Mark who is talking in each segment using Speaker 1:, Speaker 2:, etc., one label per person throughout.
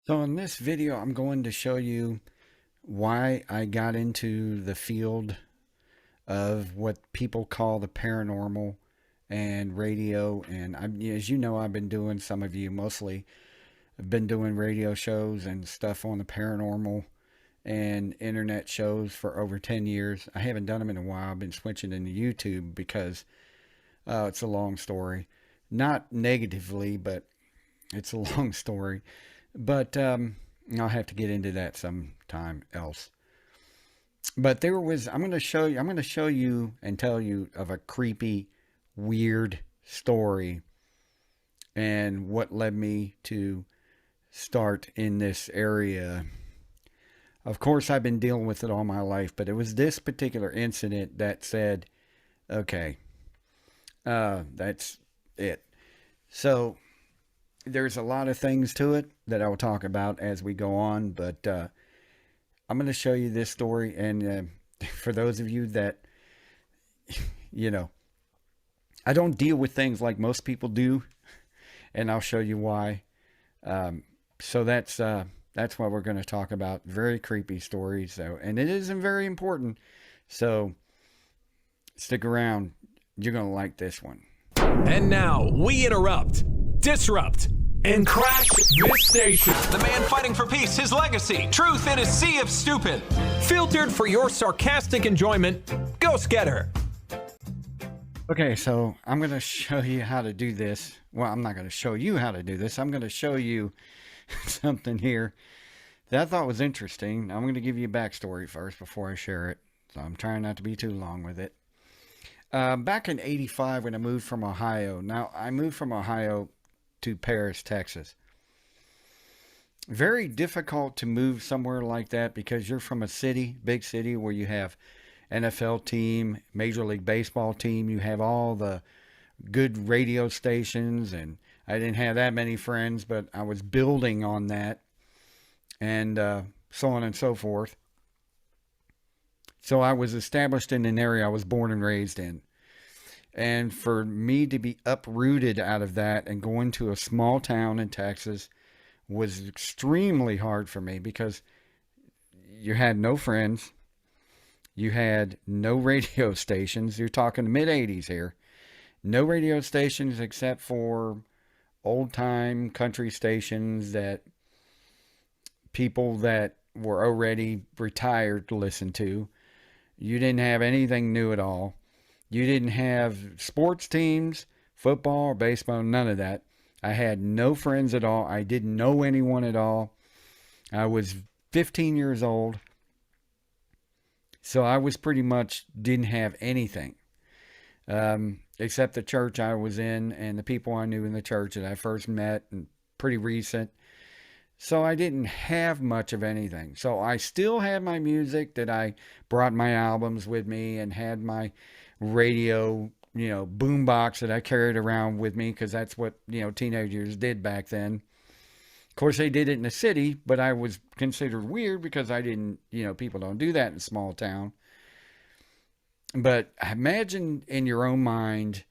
Speaker 1: So in this video, I'm going to show you why I got into the field of what people call the paranormal and radio. And as you know, I've been doing, some of you mostly, have been doing radio shows and stuff on the paranormal and internet shows for over 10 years. I haven't done them in a while. I've been switching into YouTube because it's a long story. Not negatively, but it's a long story. But I'll have to get into that sometime else. But I'm going to show you and tell you of a creepy, weird story and what led me to start in this area. Of course, I've been dealing with it all my life, but it was this particular incident that said, okay, that's it. So there's a lot of things to it that I will talk about as we go on, but I'm going to show you this story. And for those of you that, you know, I don't deal with things like most people do, and I'll show you why. So that's what we're going to talk about. Very creepy stories, though, and it isn't very important. So stick around. You're going to like this one.
Speaker 2: And now we interrupt, disrupt, and crash this station.
Speaker 3: The man fighting for peace, his legacy, truth in a sea of stupid.
Speaker 2: Filtered for your sarcastic enjoyment, Ghostgetter.
Speaker 1: Okay, so I'm going to show you how to do this. Well, I'm not going to show you how to do this. I'm going to show you something here that I thought was interesting. I'm going to give you a backstory first before I share it. So I'm trying not to be too long with it. Back in '85 when I moved from Ohio. Now, I moved from Ohio to Paris, Texas. Very difficult to move somewhere like that because you're from a city, big city, where you have NFL team, Major League Baseball team. You have all the good radio stations, and I didn't have that many friends, but I was building on that, and so on and so forth. So I was established in an area I was born and raised in. And for me to be uprooted out of that and go into a small town in Texas was extremely hard for me because you had no friends. You had no radio stations. You're talking the mid-'80s here. No radio stations except for old-time country stations that people that were already retired listened to. You didn't have anything new at all. You didn't have sports teams, football or baseball, none of that. I had no friends at all. I didn't know anyone at all. I was 15 years old. So I was pretty much didn't have anything. Except the church I was in and the people I knew in the church that I first met, and pretty recent. So I didn't have much of anything. So I still had my music that I brought my albums with me and had my radio, boombox that I carried around with me because that's what, teenagers did back then. Of course, they did it in the city, but I was considered weird because I didn't, people don't do that in a small town. But imagine in your own mind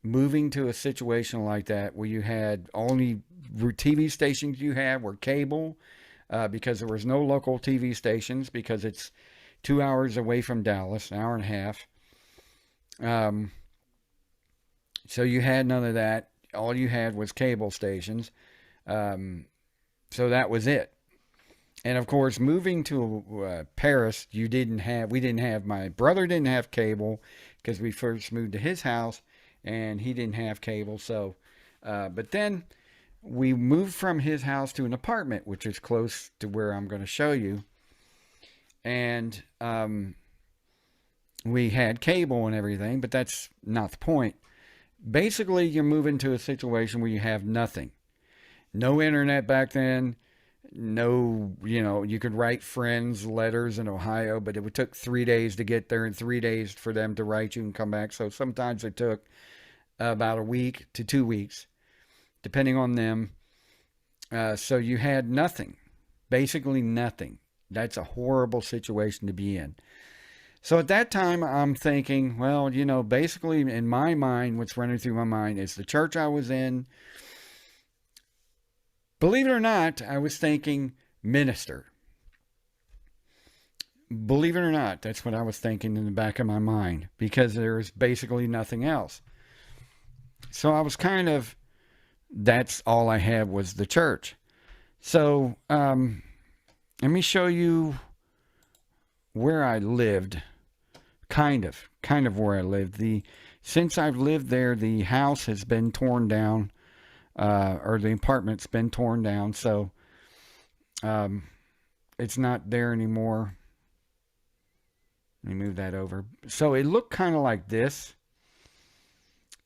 Speaker 1: moving to a situation like that where you had only TV stations you had were cable because there was no local TV stations because it's 2 hours away from Dallas, an hour and a half. So you had none of that. All you had was cable stations. So that was it. And of course, moving to Paris, my brother didn't have cable because we first moved to his house and he didn't have cable. So, but then we moved from his house to an apartment, which is close to where I'm going to show you. And, we had cable and everything, but that's not the point. Basically, you're moving to a situation where you have nothing. No internet back then. No, you could write friends letters in Ohio, but it took 3 days to get there and 3 days for them to write you and come back. So sometimes it took about a week to 2 weeks, depending on them. So you had nothing, basically nothing. That's a horrible situation to be in. So at that time, I'm thinking, well, basically in my mind, what's running through my mind is the church I was in Believe it or not, I was thinking minister. Believe it or not, that's what I was thinking in the back of my mind, because there's basically nothing else. So I was that's all I had was the church. So let me show you where I lived. Kind of where I lived. Since I've lived there, the house has been torn down, or the apartment's been torn down, so it's not there anymore. Let me move that over. So it looked kind of like this.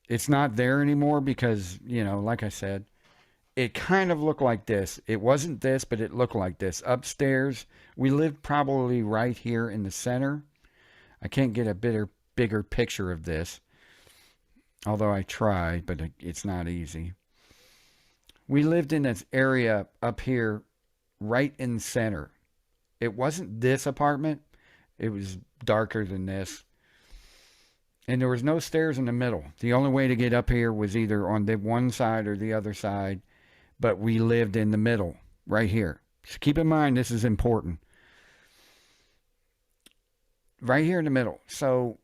Speaker 1: It's not there anymore because, like I said, it kind of looked like this. It wasn't this, but it looked like this. Upstairs, we lived probably right here in the center. I can't get a bigger picture of this, although I tried, but it's not easy. We lived in this area up here right in the center. It wasn't this apartment. It was darker than this. And there was no stairs in the middle. The only way to get up here was either on the one side or the other side. But we lived in the middle, right here. So keep in mind, this is important. Right here in the middle. So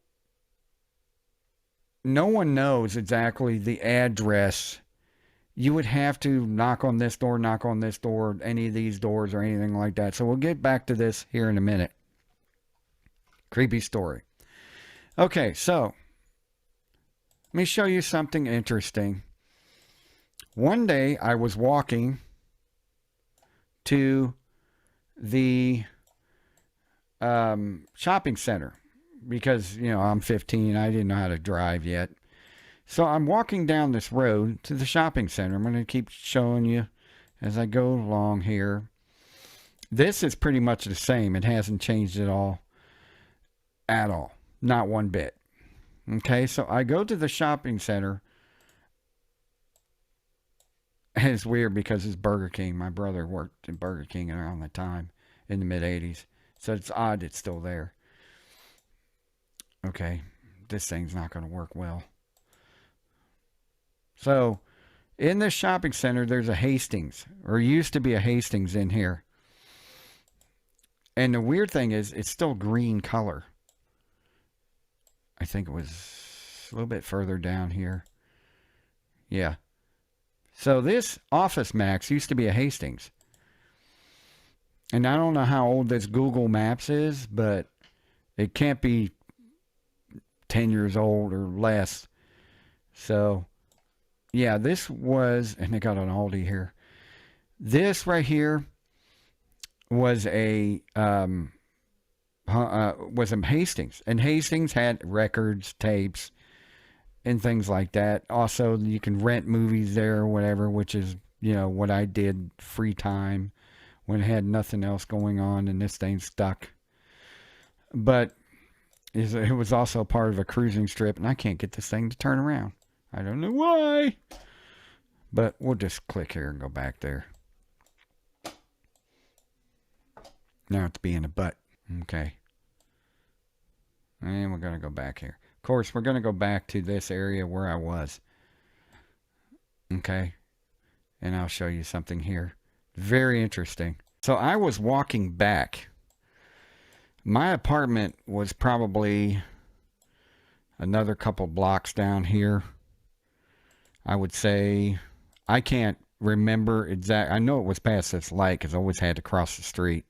Speaker 1: no one knows exactly the address. You would have to knock on this door, any of these doors or anything like that. So we'll get back to this here in a minute. Creepy story. Okay, so let me show you something interesting. One day I was walking to the shopping center because, I'm 15. I didn't know how to drive yet. So I'm walking down this road to the shopping center. I'm going to keep showing you as I go along here. This is pretty much the same. It hasn't changed at all. Not one bit. Okay, so I go to the shopping center. And it's weird because it's Burger King. My brother worked in Burger King around the time in the mid-'80s. So it's odd it's still there. Okay, this thing's not going to work well. So in this shopping center, there's a Hastings, or used to be a Hastings in here. And the weird thing is, it's still green color. I think it was a little bit further down here. Yeah. So this Office Max used to be a Hastings. And I don't know how old this Google Maps is, but it can't be 10 years old or less. So, yeah, this was, and they got an Aldi here. This right here was a Hastings, and Hastings had records, tapes, and things like that. Also, you can rent movies there or whatever, which is, what I did free time when I had nothing else going on and this thing stuck. But it was also part of a cruising strip, and I can't get this thing to turn around. I don't know why. But we'll just click here and go back there. Now it's being a butt. Okay. And we're going to go back here. Of course, we're going to go back to this area where I was. Okay. And I'll show you something here. Very interesting. So I was walking back. My apartment was probably another couple blocks down here. I would say, I can't remember exact. I know it was past this light because I always had to cross the street.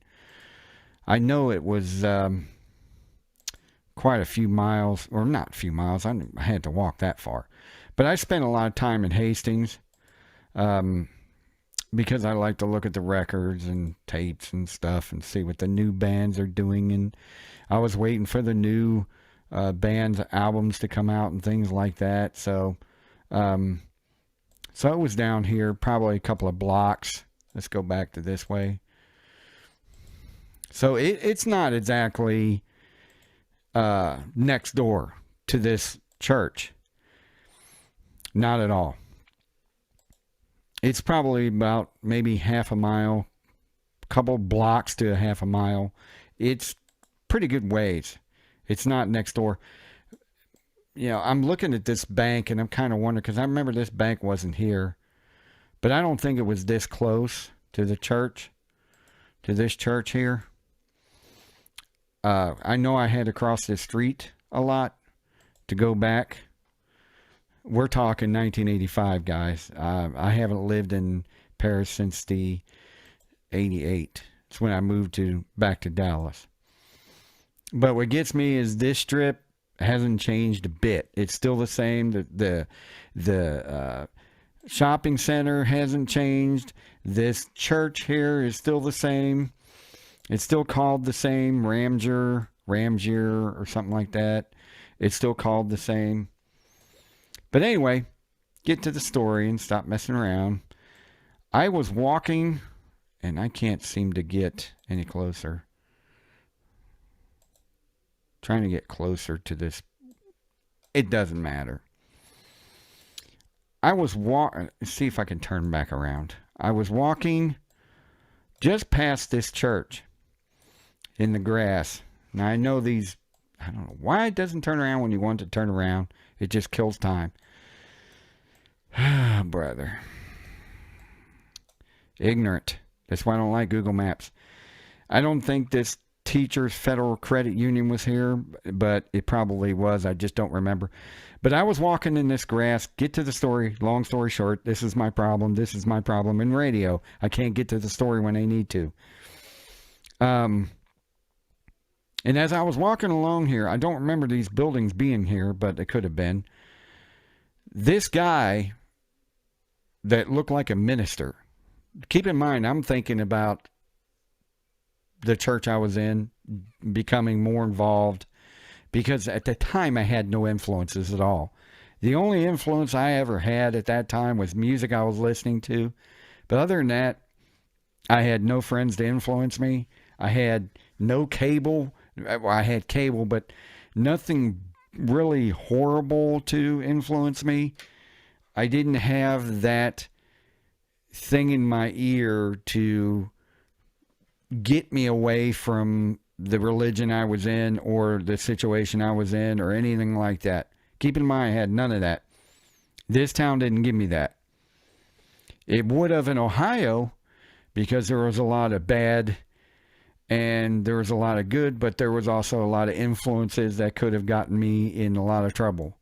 Speaker 1: I know it was quite a few miles, or not a few miles. I had to walk that far. But I spent a lot of time in Hastings because I like to look at the records and tapes and stuff and see what the new bands are doing. And I was waiting for the new band's albums to come out and things like that. So it was down here, probably a couple of blocks. Let's go back to this way. So it's not exactly next door to this church. Not at all. It's probably about maybe half a mile, couple blocks to a half a mile. It's pretty good ways. It's not next door. I'm looking at this bank and I'm kind of wondering, because I remember this bank wasn't here. But I don't think it was this close to the church, to this church here. I know I had to cross the street a lot to go back. We're talking 1985, guys. I haven't lived in Paris since the 88. It's when I moved back to Dallas. But what gets me is this strip hasn't changed a bit. It's still the same. The shopping center hasn't changed. This church here is still the same. It's still called the same, Ramseur or something like that. It's still called the same. But anyway, get to the story and stop messing around. I was walking, and I can't seem to get any closer. Trying to get closer to this. It doesn't matter. I was walking. See if I can turn back around. I was walking just past this church in the grass. Now I know these. I don't know why it doesn't turn around when you want it to turn around. It just kills time. Ah, brother. Ignorant. That's why I don't like Google Maps. I don't think this Teachers Federal Credit Union was here, but it probably was. I just don't remember. But I was walking in this grass. Get to the story. Long story short, this is my problem. This is my problem in radio. I can't get to the story when I need to. And as I was walking along here, I don't remember these buildings being here, but they could have been. This guy that looked like a minister. Keep in mind, I'm thinking about the church I was in, becoming more involved, because at the time I had no influences at all. The only influence I ever had at that time was music I was listening to. But other than that, I had no friends to influence me. I had no cable. Well, I had cable, but nothing really horrible to influence me. I didn't have that thing in my ear to get me away from the religion I was in or the situation I was in or anything like that. Keep in mind, I had none of that. This town didn't give me that. It would have in Ohio, because there was a lot of bad and there was a lot of good, but there was also a lot of influences that could have gotten me in a lot of trouble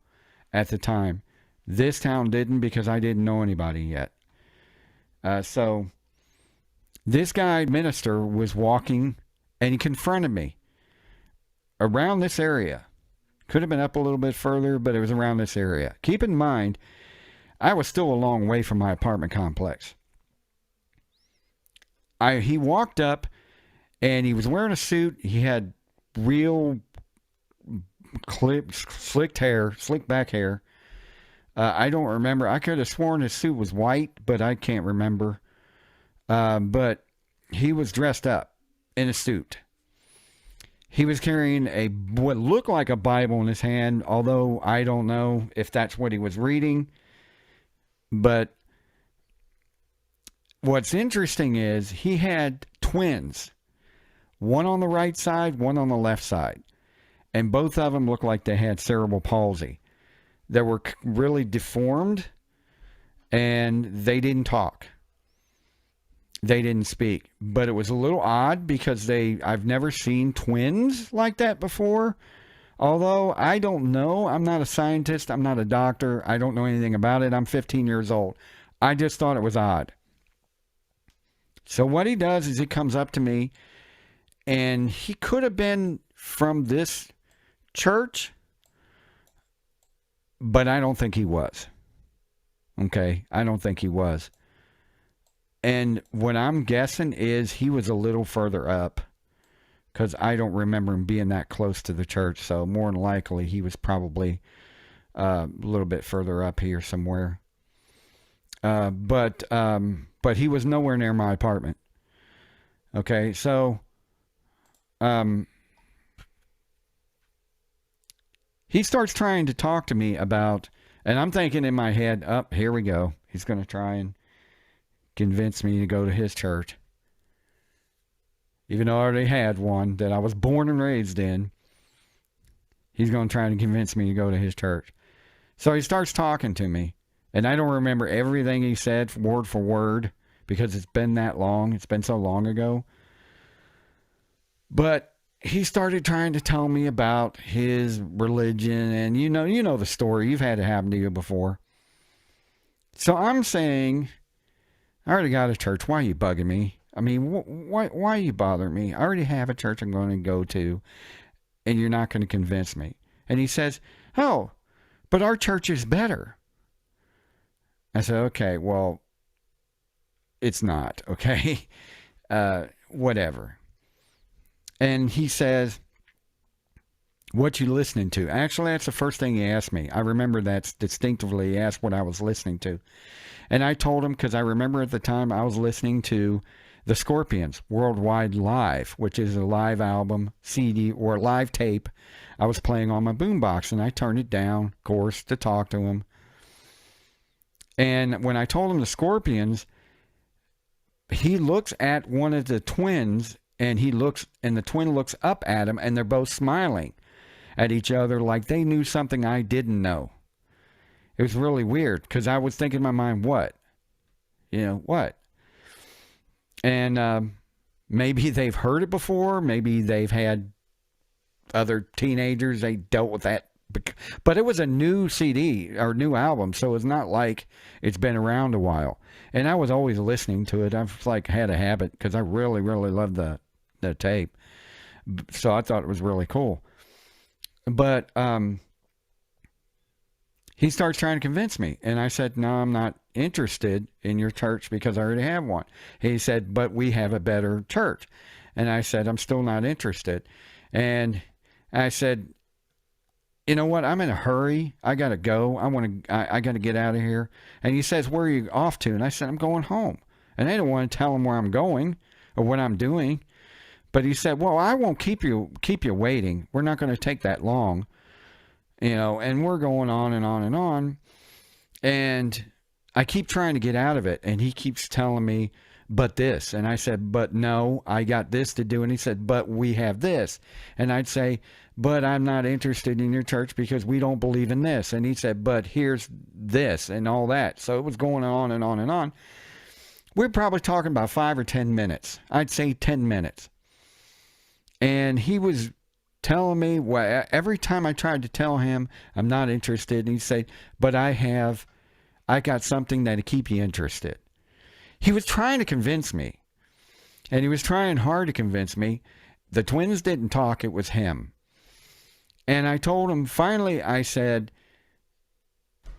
Speaker 1: at the time. This town didn't, because I didn't know anybody yet. So this guy, minister, was walking and he confronted me around this area. Could have been up a little bit further, but it was around this area. Keep in mind, I was still a long way from my apartment complex. He walked up and he was wearing a suit. He had real slick back hair. I don't remember. I could have sworn his suit was white, but I can't remember. But he was dressed up in a suit. He was carrying what looked like a Bible in his hand, although I don't know if that's what he was reading. But what's interesting is he had twins, one on the right side, one on the left side. And both of them looked like they had cerebral palsy. They were really deformed, and they didn't talk. They didn't speak. But it was a little odd because I've never seen twins like that before. Although, I don't know. I'm not a scientist. I'm not a doctor. I don't know anything about it. I'm 15 years old. I just thought it was odd. So what he does is he comes up to me, and he could have been from this church, but I don't think he was. Okay? I don't think he was. And what I'm guessing is he was a little further up, because I don't remember him being that close to the church. So more than likely, he was probably a little bit further up here somewhere. But he was nowhere near my apartment. Okay, so he starts trying to talk to me about, and I'm thinking in my head, here we go. He's going to try and convince me to go to his church. Even though I already had one that I was born and raised in, he's going to try to convince me to go to his church. So he starts talking to me, And I don't remember everything he said word for word because it's been that long. It's been so long ago. But he started trying to tell me about his religion, and you know the story. You've had it happen to you before. So I'm saying, I already got a church. Why are you bugging me? I mean, why are you bothering me? I already have a church I'm going to go to, and you're not going to convince me. And he says, oh, but our church is better. I said, okay, well, it's not, okay? Whatever. And he says, what you listening to? Actually, that's the first thing he asked me. I remember that distinctively. He asked what I was listening to. And I told him, because I remember at the time I was listening to the Scorpions Worldwide Live, which is a live album, CD, or live tape I was playing on my boombox. And I turned it down, of course, to talk to him. And when I told him the Scorpions, he looks at one of the twins, and the twin looks up at him, and they're both smiling at each other like they knew something I didn't know. It was really weird, because I was thinking in my mind, what? What? And maybe they've heard it before. Maybe they've had other teenagers, they dealt with that. But it was a new CD, or new album, so it's not like it's been around a while. And I was always listening to it. I've had a habit, because I really, really loved the tape. So I thought it was really cool. But he starts trying to convince me. And I said, no, I'm not interested in your church because I already have one. He said, but we have a better church. And I said, I'm still not interested. And I said, you know what? I'm in a hurry. I got to go. I got to get out of here. And he says, where are you off to? And I said, I'm going home. And I didn't want to tell him where I'm going or what I'm doing. But he said, well, I won't keep you waiting. We're not going to take that long. And we're going on and on and on. And I keep trying to get out of it. And he keeps telling me, but this. And I said, but no, I got this to do. And he said, but we have this. And I'd say, but I'm not interested in your church because we don't believe in this. And he said, but here's this and all that. So it was going on and on and on. We're probably talking about 5 or 10 minutes. I'd say 10 minutes. And he was telling me, well, every time I tried to tell him I'm not interested, and he'd say, but I got something that'll keep you interested. He was trying to convince me. And he was trying hard to convince me. The twins didn't talk, it was him. And I told him, finally, I said,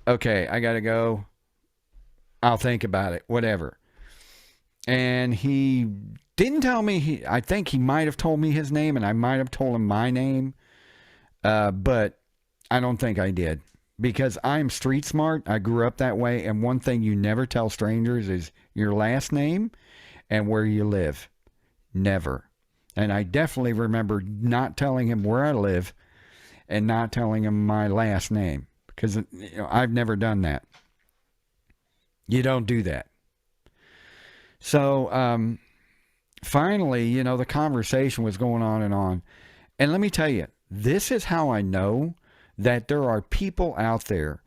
Speaker 1: okay, I got to go. I'll think about it, whatever. And he didn't tell me, I think he might have told me his name, and I might have told him my name, but I don't think I did. Because I'm street smart, I grew up that way, and one thing you never tell strangers is your last name and where you live. Never. And I definitely remember not telling him where I live and not telling him my last name, because I've never done that. You don't do that. So finally, the conversation was going on and on. And let me tell you, this is how I know that there are people out there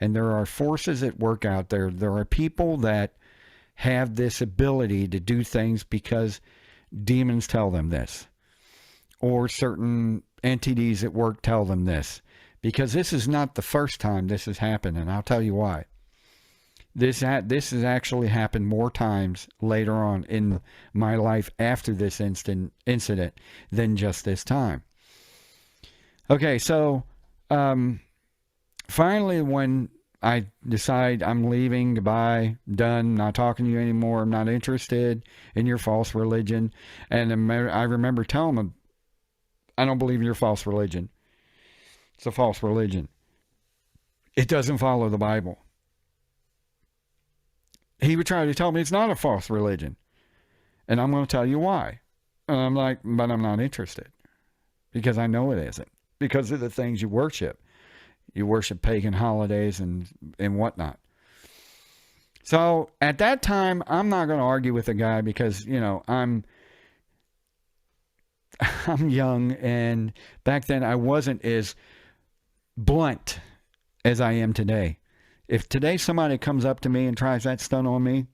Speaker 1: and there are forces at work out there. There are people that have this ability to do things because demons tell them this, or certain entities at work tell them this, because this is not the first time this has happened, and I'll tell you why. This has actually happened more times later on in my life after this incident than just this time. Okay, so finally, when I decide I'm leaving, goodbye, done, not talking to you anymore, I'm not interested in your false religion, and I remember telling him, I don't believe in your false religion. It's a false religion. It doesn't follow the Bible. He would try to tell me it's not a false religion. And I'm going to tell you why. And I'm like, but I'm not interested. Because I know it isn't. Because of the things you worship. You worship pagan holidays and whatnot. So at that time, I'm not going to argue with the guy because, I'm young, and back then I wasn't as blunt as I am today. If today somebody comes up to me and tries that stunt on me,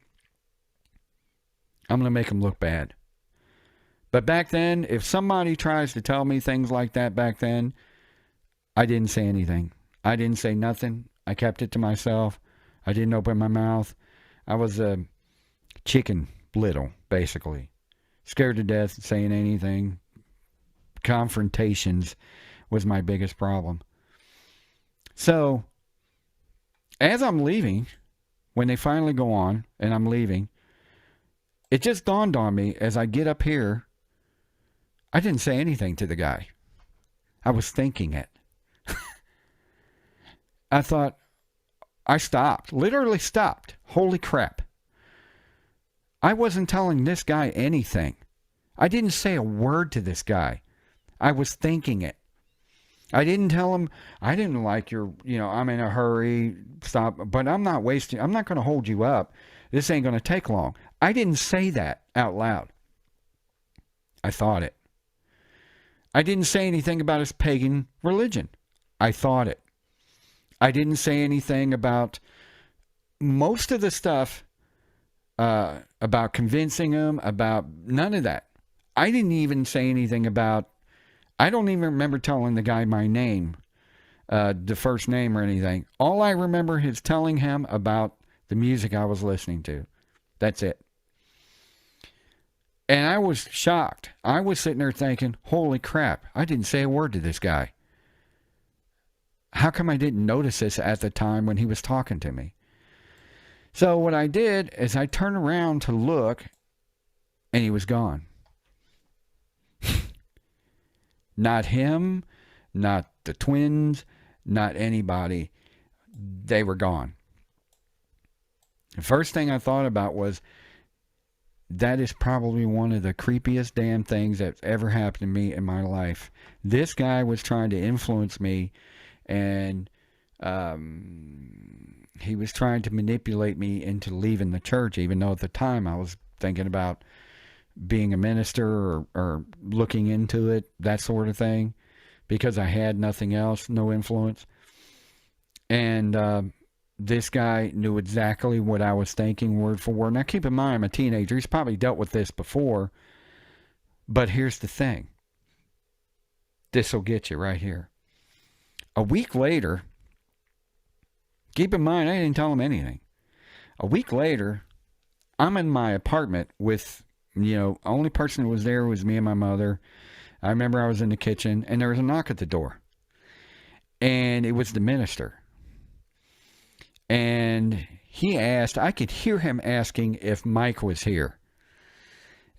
Speaker 1: I'm going to make them look bad. But back then, if somebody tries to tell me things like that back then, I didn't say anything. I didn't say nothing. I kept it to myself. I didn't open my mouth. I was a chicken little, basically. Scared to death of saying anything. Confrontations was my biggest problem. So, as I'm leaving, when they finally go on and I'm leaving, it just dawned on me as I get up here, I didn't say anything to the guy. I was thinking it. I thought, I stopped, literally stopped. Holy crap. I wasn't telling this guy anything. I didn't say a word to this guy. I was thinking it. I didn't tell him, I didn't like your, I'm in a hurry, stop, but I'm not going to hold you up. This ain't going to take long. I didn't say that out loud. I thought it. I didn't say anything about his pagan religion. I thought it. I didn't say anything about most of the stuff about convincing him, about none of that. I didn't even say anything about, I don't even remember telling the guy my name, the first name or anything. All I remember is telling him about the music I was listening to. That's it. And I was shocked. I was sitting there thinking, holy crap, I didn't say a word to this guy. How come I didn't notice this at the time when he was talking to me? So what I did is I turned around to look, and he was gone. Not him, not the twins, not anybody. They were gone. The first thing I thought about was, that is probably one of the creepiest damn things that's ever happened to me in my life. This guy was trying to influence me, and he was trying to manipulate me into leaving the church, even though at the time I was thinking about being a minister or looking into it, that sort of thing, because I had nothing else, no influence. And this guy knew exactly what I was thinking, word for word. Now, keep in mind, I'm a teenager. He's probably dealt with this before. But here's the thing. This will get you right here. A week later, keep in mind, I didn't tell him anything. A week later, I'm in my apartment with, only person who was there was me and my mother. I remember I was in the kitchen, and there was a knock at the door. And it was the minister. And he asked, I could hear him asking if Mike was here.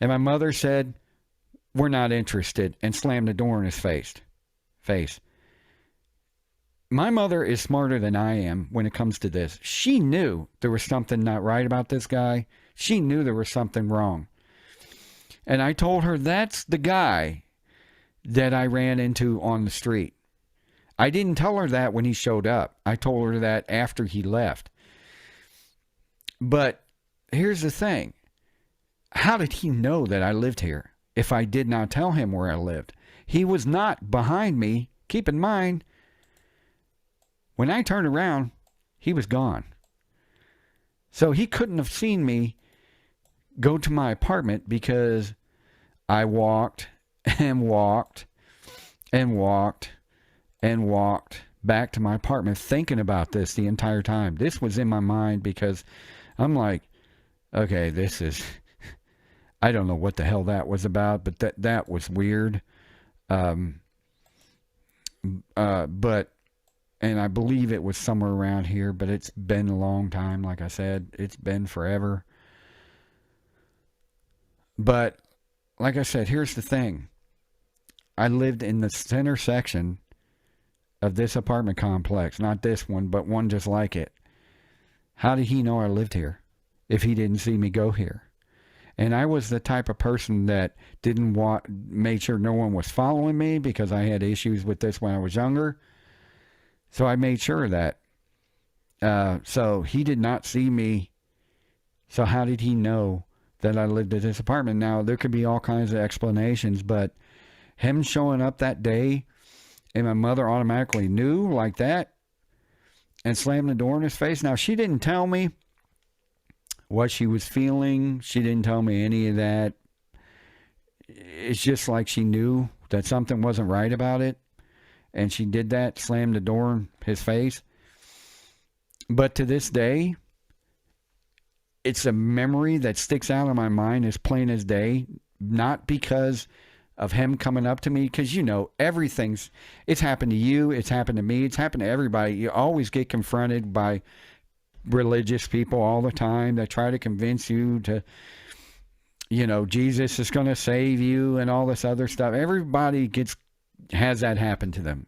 Speaker 1: And my mother said, we're not interested, and slammed the door in his face. My mother is smarter than I am when it comes to this. She knew there was something not right about this guy. She knew there was something wrong. And I told her, that's the guy that I ran into on the street. I didn't tell her that when he showed up. I told her that after he left. But here's the thing. How did he know that I lived here if I did not tell him where I lived? He was not behind me. Keep in mind, when I turned around, he was gone. So he couldn't have seen me go to my apartment because I walked and walked and walked and walked back to my apartment thinking about this the entire time. This was in my mind because I'm like, okay, this is, I don't know what the hell that was about, but that was weird. But, and I believe it was somewhere around here, but it's been a long time. Like I said, it's been forever. But like I said, here's the thing. I lived in the center section of this apartment complex, not this one, but one just like it. How did he know I lived here if he didn't see me go here? And I was the type of person that made sure no one was following me because I had issues with this when I was younger. So I made sure of that. So he did not see me. So how did he know that I lived at this apartment? Now, there could be all kinds of explanations, but him showing up that day and my mother automatically knew like that, and slammed the door in his face. Now, she didn't tell me what she was feeling. She didn't tell me any of that. It's just like she knew that something wasn't right about it. And she did that, slammed the door in his face. But to this day, it's a memory that sticks out in my mind as plain as day. Not because of him coming up to me, because it's happened to you, it's happened to me, it's happened to everybody. You always get confronted by religious people all the time that try to convince you to, Jesus is going to save you and all this other stuff. Everybody has that happen to them.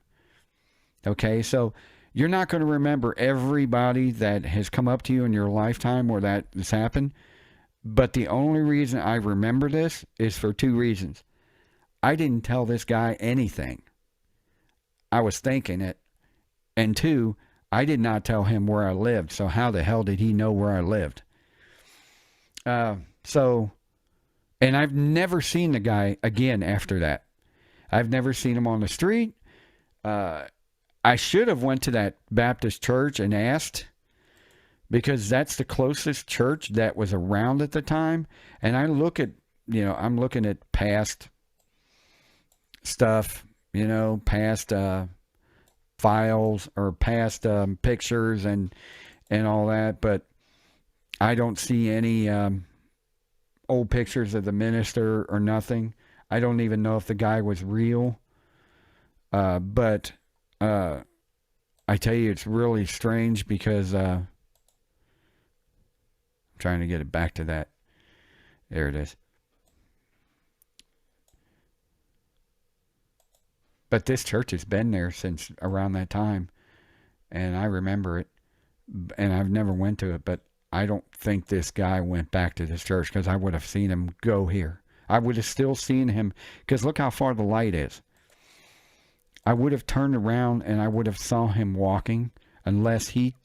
Speaker 1: Okay, so you're not going to remember everybody that has come up to you in your lifetime where that has happened. But the only reason I remember this is for two reasons. I didn't tell this guy anything. I was thinking it. And two, I did not tell him where I lived. So how the hell did he know where I lived? And I've never seen the guy again after that. I've never seen him on the street. I should have went to that Baptist church and asked, because that's the closest church that was around at the time. And I'm looking at past stuff, past files or past pictures and all that. But I don't see any old pictures of the minister or nothing. I don't even know if the guy was real. But I tell you, it's really strange because... trying to get it back to that. There it is. But this church has been there since around that time. And I remember it. And I've never went to it. But I don't think this guy went back to this church, because I would have seen him go here. I would have still seen him, because look how far the light is. I would have turned around and I would have saw him walking, unless he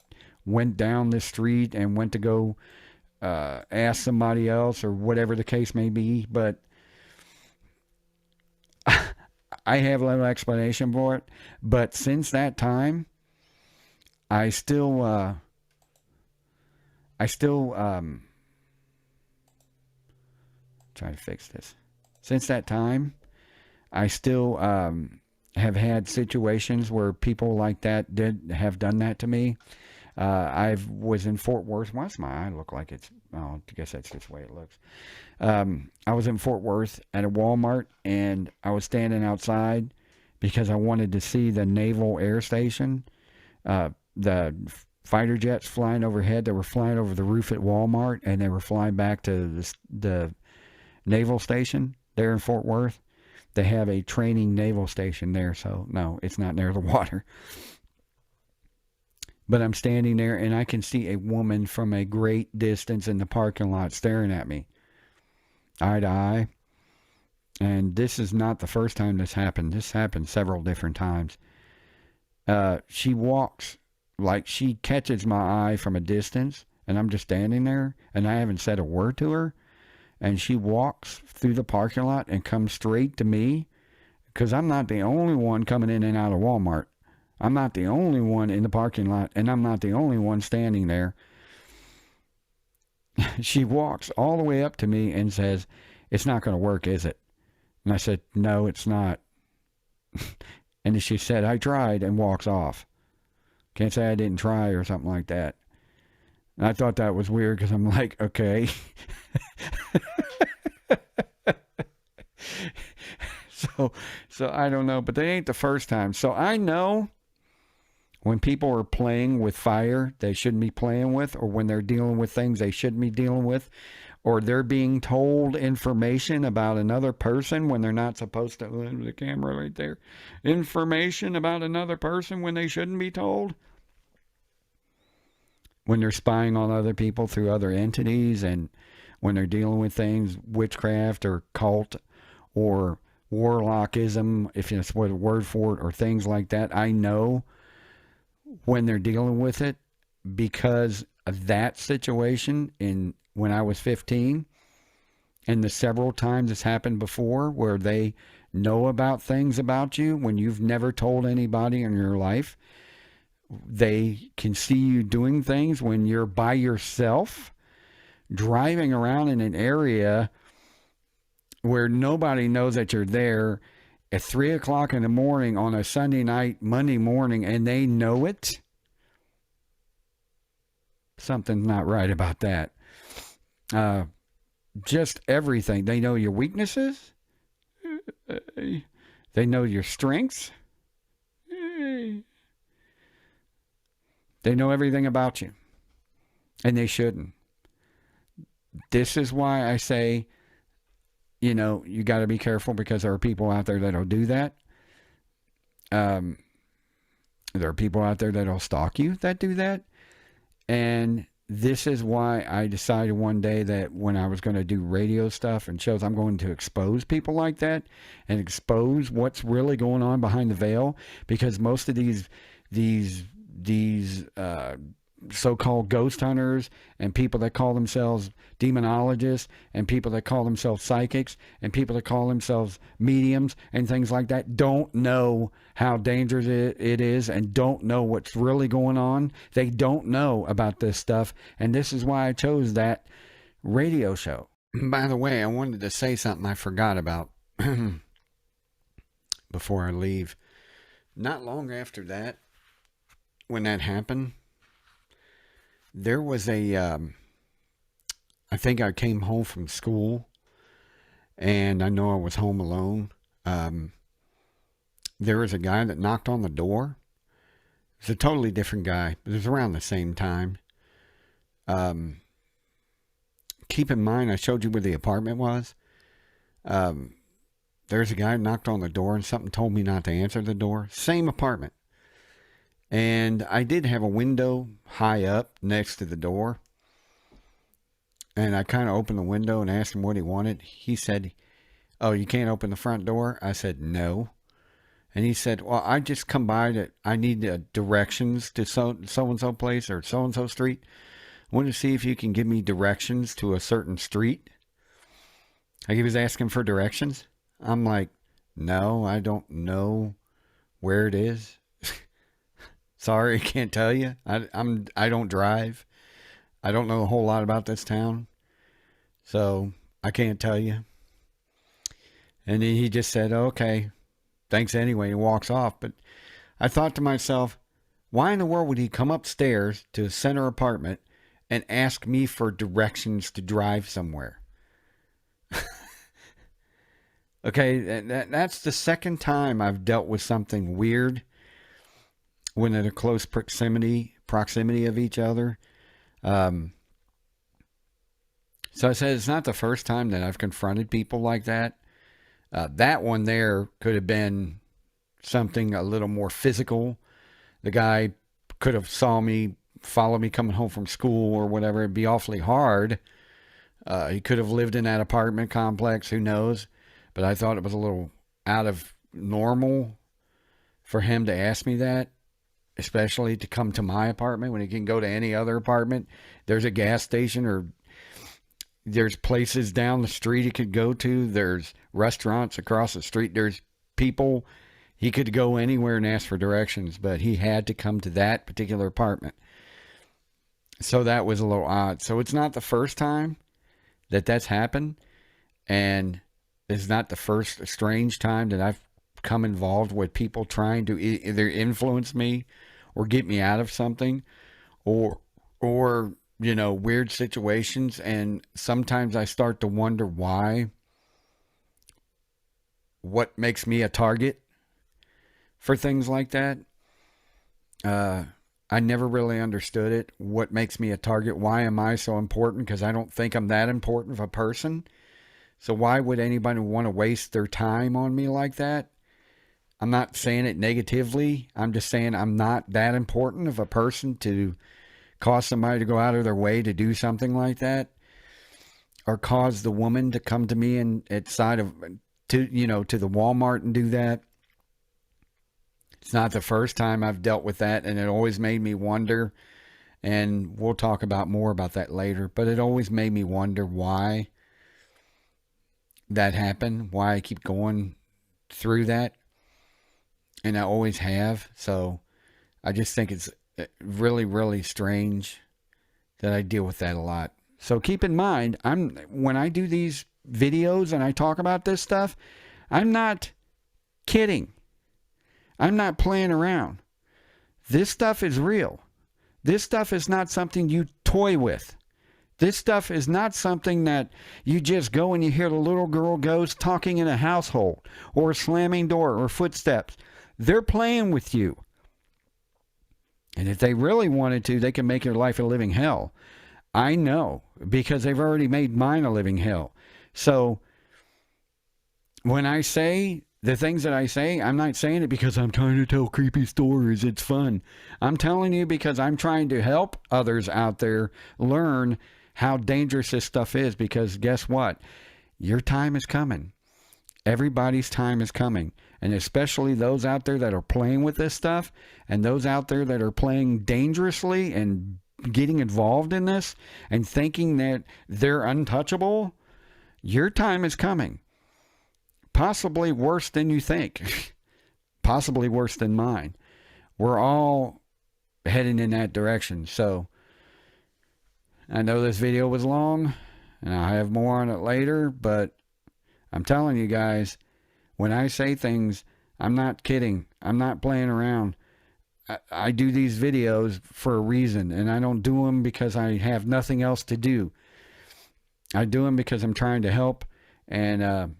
Speaker 1: went down the street and went to go ask somebody else or whatever the case may be. But I have a little explanation for it. But since that time, I still try to fix this. Since that time, I still have had situations where people like that have done that to me. I was in Fort Worth. Why does my eye look like it's... Oh, I guess that's just the way it looks. I was in Fort Worth at a Walmart, and I was standing outside because I wanted to see the Naval Air Station. The fighter jets flying overhead. They were flying over the roof at Walmart, and they were flying back to the Naval Station there in Fort Worth. They have a training naval station there, so no, it's not near the water. But I'm standing there, and I can see a woman from a great distance in the parking lot staring at me, eye to eye. And this is not the first time this happened. This happened several different times. She walks, like she catches my eye from a distance, and I'm just standing there, and I haven't said a word to her. And she walks through the parking lot and comes straight to me, because I'm not the only one coming in and out of Walmart. I'm not the only one in the parking lot, and I'm not the only one standing there. She walks all the way up to me and says, "It's not going to work, is it?" And I said, "No, it's not." And she said, "I tried," and walks off. Can't say I didn't try or something like that. And I thought that was weird, because I'm like, okay. So I don't know, but they ain't the first time. So I know when people are playing with fire they shouldn't be playing with, or when they're dealing with things they shouldn't be dealing with, or they're being told information about another person when they're not supposed to. The camera right there. Information about another person when they shouldn't be told. When they're spying on other people through other entities, and when they're dealing with things, witchcraft or cult or warlockism, if that's what a word for it, or things like that. I know when they're dealing with it because of that situation when I was 15, and the several times it's happened before where they know about things about you when you've never told anybody in your life. They can see you doing things when you're by yourself, driving around in an area where nobody knows that you're there at 3 o'clock in the morning on a Sunday night, Monday morning, and they know it. Something's not right about that. Just everything. They know your weaknesses. They know your strengths. They know everything about you. And they shouldn't. This is why I say, you got to be careful, because there are people out there that'll do that. There are people out there that'll stalk you that do that. And this is why I decided one day that when I was going to do radio stuff and shows, I'm going to expose people like that and expose what's really going on behind the veil, because most of these so-called ghost hunters and people that call themselves demonologists and people that call themselves psychics and people that call themselves mediums and things like that don't know how dangerous it is and don't know what's really going on. They don't know about this stuff, and this is why I chose that radio show. By the way, I wanted to say something I forgot about before I leave. Not long after that, when that happened, there was I think I came home from school, and I know I was home alone. There was a guy that knocked on the door. It's a totally different guy, but it was around the same time. Keep in mind, I showed you where the apartment was. There's a guy who knocked on the door, and something told me not to answer the door. Same apartment. And I did have a window high up next to the door. And I kind of opened the window and asked him what he wanted. He said, "Oh, you can't open the front door?" I said, "No." And he said, "Well, I just come by I need directions to so-and-so place or so-and-so street. I want to see if you can give me directions to a certain street." Like, he was asking for directions. I'm like, "No, I don't know where it is. Sorry, I can't tell you. I don't drive. I don't know a whole lot about this town, so I can't tell you." And then he just said, "Okay, thanks anyway," and walks off. But I thought to myself, why in the world would he come upstairs to a center apartment and ask me for directions to drive somewhere? Okay, that's the second time I've dealt with something weird when at a close proximity of each other. So I said it's not the first time that I've confronted people like that. That one there could have been something a little more physical. The guy could have followed me coming home from school or whatever. It'd be awfully hard. He could have lived in that apartment complex. Who knows? But I thought it was a little out of normal for him to ask me that, especially to come to my apartment when he can go to any other apartment. There's a gas station, or there's places down the street he could go to. There's restaurants across the street. There's people. He could go anywhere and ask for directions, but he had to come to that particular apartment. So that was a little odd. So it's not the first time that that's happened, and it's not the first strange time that I've come involved with people trying to either influence me or get me out of something, or weird situations. And sometimes I start to wonder what makes me a target for things like that. I never really understood it. What makes me a target? Why am I so important? Because I don't think I'm that important of a person. So why would anybody want to waste their time on me like that? I'm not saying it negatively. I'm just saying I'm not that important of a person to cause somebody to go out of their way to do something like that, or cause the woman to come to me and to the Walmart and do that. It's not the first time I've dealt with that, and it always made me wonder, and we'll talk more about that later, but it always made me wonder why that happened, why I keep going through that, and I always have. So I just think really, really strange that I deal with that a lot. So keep in mind, when I do these videos and I talk about this stuff, I'm not kidding. I'm not playing around. This stuff is real. This stuff is not something you toy with. This stuff is not something that you just go and you hear the little girl ghost talking in a household or a slamming door or footsteps. They're playing with you. And if they really wanted to, they can make your life a living hell. I know, because they've already made mine a living hell. So when I say the things that I say, I'm not saying it because I'm trying to tell creepy stories. It's fun. I'm telling you because I'm trying to help others out there learn how dangerous this stuff is, because guess what? Your time is coming. Everybody's time is coming. And especially those out there that are playing with this stuff, and those out there that are playing dangerously and getting involved in this and thinking that they're untouchable, your time is coming. Possibly worse than you think. Possibly worse than mine. We're all heading in that direction. So I know this video was long, and I'll have more on it later, but I'm telling you guys, when I say things, I'm not kidding. I'm not playing around. I do these videos for a reason, and I don't do them because I have nothing else to do. I do them because I'm trying to help, and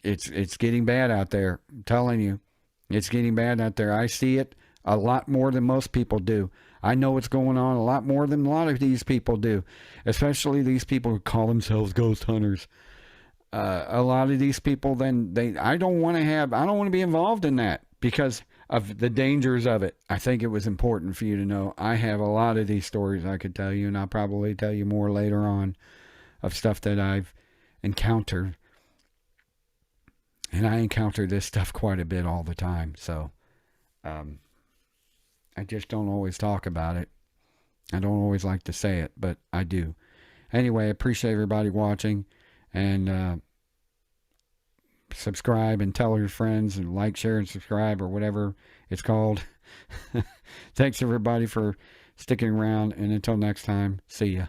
Speaker 1: it's getting bad out there. I'm telling you, it's getting bad out there. I see it a lot more than most people do. I know what's going on a lot more than a lot of these people do, especially these people who call themselves ghost hunters. A lot of these people, I don't want to be involved in that because of the dangers of it. I think it was important for you to know. I have a lot of these stories I could tell you, and I'll probably tell you more later on of stuff that I've encountered. And I encounter this stuff quite a bit all the time. So, I just don't always talk about it. I don't always like to say it, but I do. Anyway, I appreciate everybody watching, and subscribe and tell your friends, and like, share, and subscribe, or whatever it's called. Thanks everybody for sticking around, and until next time, see ya.